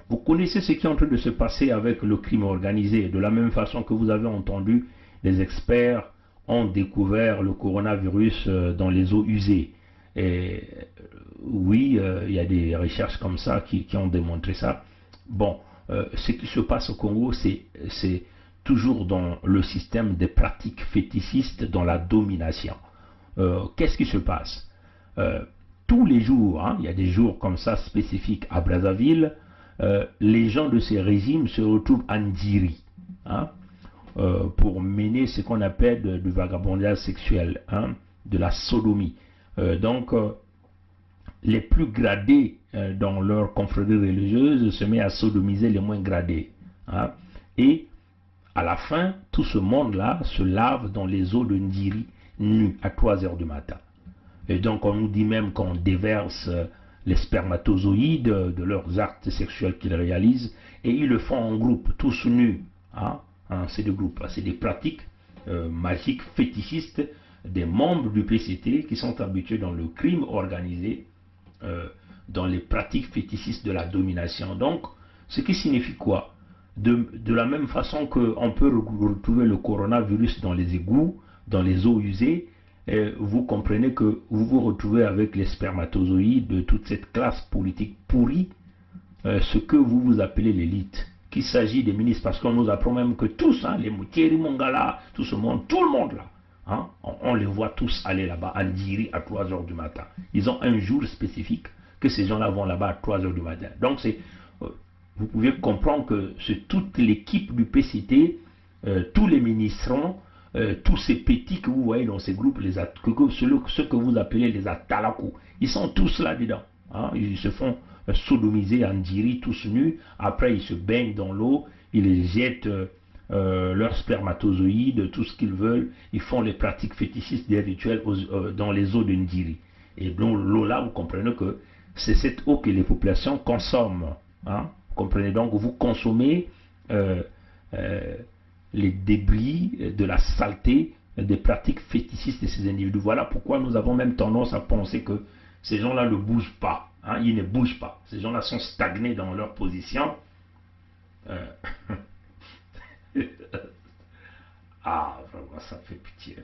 Vous connaissez ce qui est en train de se passer avec le crime organisé. De la même façon que vous avez entendu, les experts ont découvert le coronavirus dans les eaux usées. Et oui, il y a des recherches comme ça qui ont démontré ça. Bon, ce qui se passe au Congo, c'est toujours dans le système des pratiques fétichistes, dans la domination. Qu'est-ce qui se passe? Tous les jours, hein, il y a des jours comme ça spécifiques à Brazzaville, les gens de ces régimes se retrouvent en Ndiri, hein, pour mener ce qu'on appelle du vagabondage sexuel, hein, de la sodomie. Donc, les plus gradés dans leur confrérie religieuse se mettent à sodomiser les moins gradés. Hein, et à la fin, tout ce monde-là se lave dans les eaux de Ndiri, nus, à 3 heures du matin. Et donc, on nous dit même qu'on déverse les spermatozoïdes de leurs actes sexuels qu'ils réalisent, et ils le font en groupe, tous nus. Hein, c'est des groupes, c'est des pratiques magiques fétichistes des membres du PCT qui sont habitués dans le crime organisé, dans les pratiques fétichistes de la domination. Donc, ce qui signifie quoi? De la même façon qu'on peut retrouver le coronavirus dans les égouts, dans les eaux usées, vous comprenez que vous vous retrouvez avec les spermatozoïdes de toute cette classe politique pourrie, ce que vous vous appelez l'élite, qu'il s'agit des ministres, parce qu'on nous apprend même que tous, hein, les Moutieri, Mongala, tout ce monde, tout le monde là, hein, on les voit tous aller là-bas en Ndiri à 3 heures du matin. Ils ont un jour spécifique que ces gens-là vont là-bas à 3 heures du matin. Donc vous pouvez comprendre que c'est toute l'équipe du PCT, tous les ministrants, tous ces petits que vous voyez dans ces groupes, ceux que vous appelez les Atalakou, ils sont tous là-dedans. Hein, ils se font sodomiser en Ndiri, tous nus. Après, ils se baignent dans l'eau, ils jettent leurs spermatozoïdes, tout ce qu'ils veulent. Ils font les pratiques fétichistes des rituels dans les eaux de Ndiri. Et donc, l'eau-là, vous comprenez que c'est cette eau que les populations consomment. Hein, vous comprenez donc, vous consommez les débris de la saleté des pratiques fétichistes de ces individus. Voilà pourquoi nous avons même tendance à penser que ces gens-là ne bougent pas. Hein, ils ne bougent pas. Ces gens-là sont stagnés dans leur position. Ah, vraiment, ça fait pitié.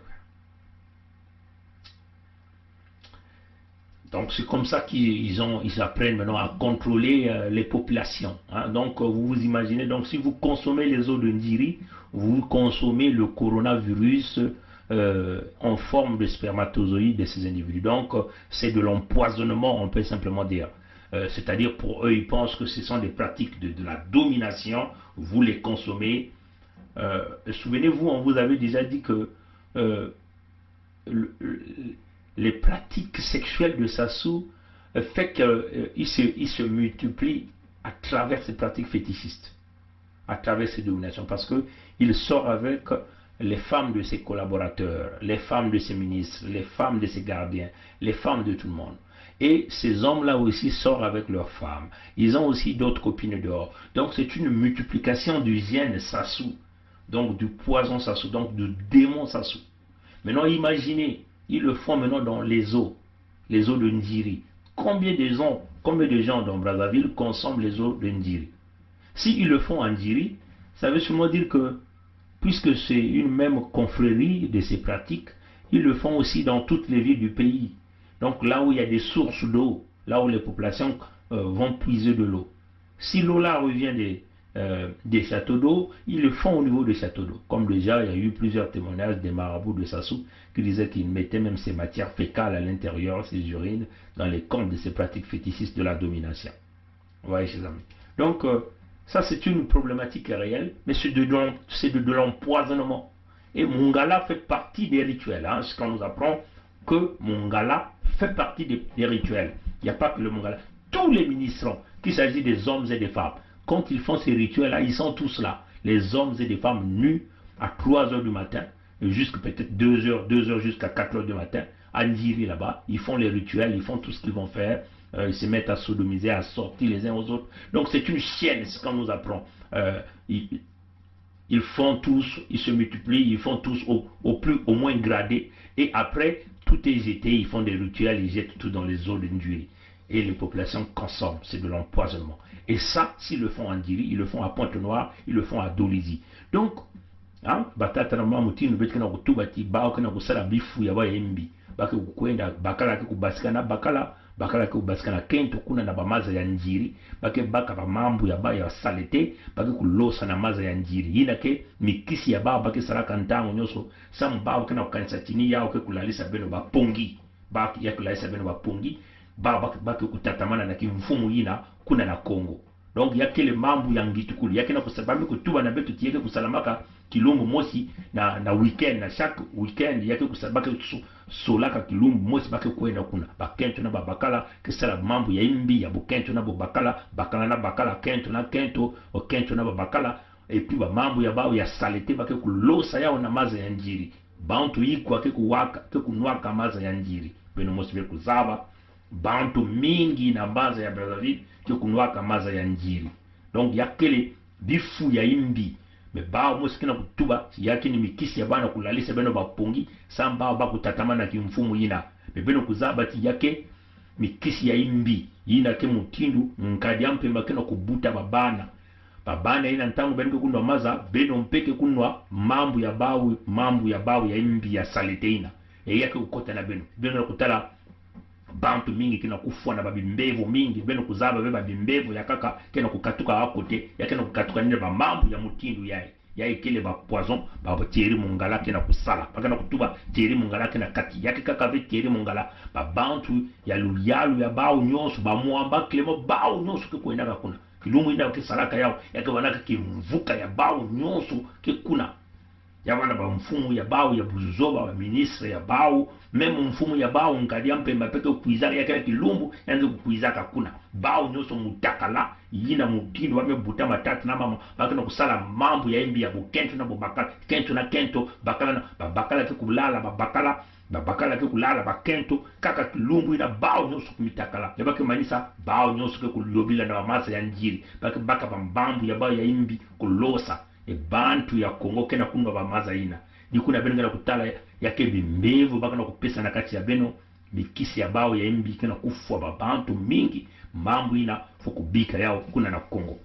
Donc c'est comme ça qu'ils apprennent maintenant à contrôler les populations. Hein. Donc vous vous imaginez, donc si vous consommez les eaux de Ndiri, vous consommez le coronavirus en forme de spermatozoïdes de ces individus. Donc c'est de l'empoisonnement, on peut simplement dire. C'est-à-dire pour eux, ils pensent que ce sont des pratiques de la domination, vous les consommez. Souvenez-vous, on vous avait déjà dit que les pratiques sexuelles de Sassou fait qu'il se multiplie à travers ces pratiques fétichistes, à travers ces dominations, parce qu'il sort avec les femmes de ses collaborateurs, les femmes de ses ministres, les femmes de ses gardiens, les femmes de tout le monde. Et ces hommes-là aussi sortent avec leurs femmes. Ils ont aussi d'autres copines dehors. Donc c'est une multiplication du gène Sassou, donc du poison Sassou, donc du démon Sassou. Maintenant imaginez, ils le font maintenant dans les eaux de Ndiri. Combien de gens dans Brazzaville consomment les eaux de Ndiri? S'ils le font en Ndiri, ça veut sûrement dire que, puisque c'est une même confrérie de ces pratiques, ils le font aussi dans toutes les villes du pays. Donc là où il y a des sources d'eau, là où les populations vont puiser de l'eau. Si l'eau-là revient des châteaux d'eau, ils le font au niveau des châteaux d'eau. Comme déjà, il y a eu plusieurs témoignages des marabouts de Sassou qui disaient qu'ils mettaient même ces matières fécales à l'intérieur, ces urines, dans les comptes de ces pratiques fétichistes de la domination. Vous voyez, chers amis. Donc, ça c'est une problématique réelle, mais c'est de l'empoisonnement. Et Mongala fait partie des rituels. Hein, ce qu'on nous apprend que Mongala fait partie des rituels. Il n'y a pas que le Mongala. Tous les ministrants, qu'il s'agit des hommes et des femmes, quand ils font ces rituels-là, ils sont tous là. Les hommes et des femmes nus à 3 heures du matin, jusqu'à peut-être 2 heures jusqu'à 4 heures du matin, à Ndiri là-bas. Ils font les rituels, ils font tout ce qu'ils vont faire. Ils se mettent à sodomiser, à sortir les uns aux autres. Donc c'est une chaîne, c'est ce qu'on nous apprend. Ils font tous, ils se multiplient, ils font tous au moins gradé. Et après, tout est jeté, ils font des rituels, ils jettent tout dans les eaux de Ndiri. et les populations consomment, c'est de l'empoisonnement. Et ça, s'ils le font en Diri, ils le font à Pointe-Noire, ils le font à Dolisie. Donc, batata na mamuti no betkana kutubati bao kana kusala bifu ya ba yembi bake kukwenda bakala ke kubasikana bakala ke kubasikana kento kuna na bamaza ya njiri bake baka ba mambu ya ba ya salete bake kulosa na maza ya njiri ina ke mikisi ya ba bake saraka ntango nyoso sam bao kana kukanisa chini yao ke kulalisa beno ba pongi baki ya kulalisa beno ba pongi bake kutatamana na kimfumu ina kuna na Kongo. Donc yakele mambu ya ngitukuli yakena kusabami kutuba na betu tieke kusalamaka kilombo mosi na weekend na chaque weekend yake kusabaka solaka kilombo mosi bake kwenda kuna bakento na babakala kesala mambu ya imbi ya bukento na babakala na bakala kento na kento o kento na babakala et puis ba mambu ya bao ya salete bake kulosa yao na maza ya njiri bantu yiko ake kuwaka ke kunwaka maza ya njiri beno mosi be kuzaba bantu mingi na baza ya Brazzaville ke kunwaka maza ya njiri. Donc yakele bifu ya imbi me bao mosikina kutuba yake ni mikisi ya bana kulalisa beno bapongi samba ba kutatama na kimfumu yina me beno kuzaba ti yake mikisi ya imbi yina ke mutindu nkadi ampe makena kubuta babana ina ntangu beno kunwa maza beno mpeke kunwa mambu ya bao ya imbi ya saliteina e yake ukota na beno kutala bantu mingi kina kufua na babimbevo mingi beno kuzaba beba bimbevo yakaka kena kukatuka akote yakena kukatuka nile ba mambu ya mutindu yae kile ba poison ba tieri mungala kena kusala pakana kutuba tieri mungala kena kati yake kaka ve tieri mungala ba bantu ya luyalu ya bao nyonso ba muamba klemo bao nyonso ke kwenda kuna kilumu ina ke salaka yao yake wanaka kimvuka ya bao nyonso ke kuna ya wana ba mfumu ya bao ya buzoba ba ministre ya bao meme mfumu ya bao ngadia mpemba peke kuizaka yake kilumbu yanze kuizaka kuna bao nyoso mutakala yina mutindo wame buta matatu na mama bakana kusala mambo ya imbi ya bukento na bobakala kento na kento bakala na babakala ke kulala babakala ke kulala bakento kaka kilumbu ina bao nyoso kumitakala yabake manisa bao nyoso ke kulobila na masa ya njiri baka bambambu ya bao ya imbi kulosa e bantu ya Kongo kena kunwa ba maza ina nikuna beno ngana kutala yake bimbevu baka na kupesa na kati ya beno mikisi ya bao ya imbi kena kufua ba bantu mingi mambo ina fukubika yao kuna na Kongo.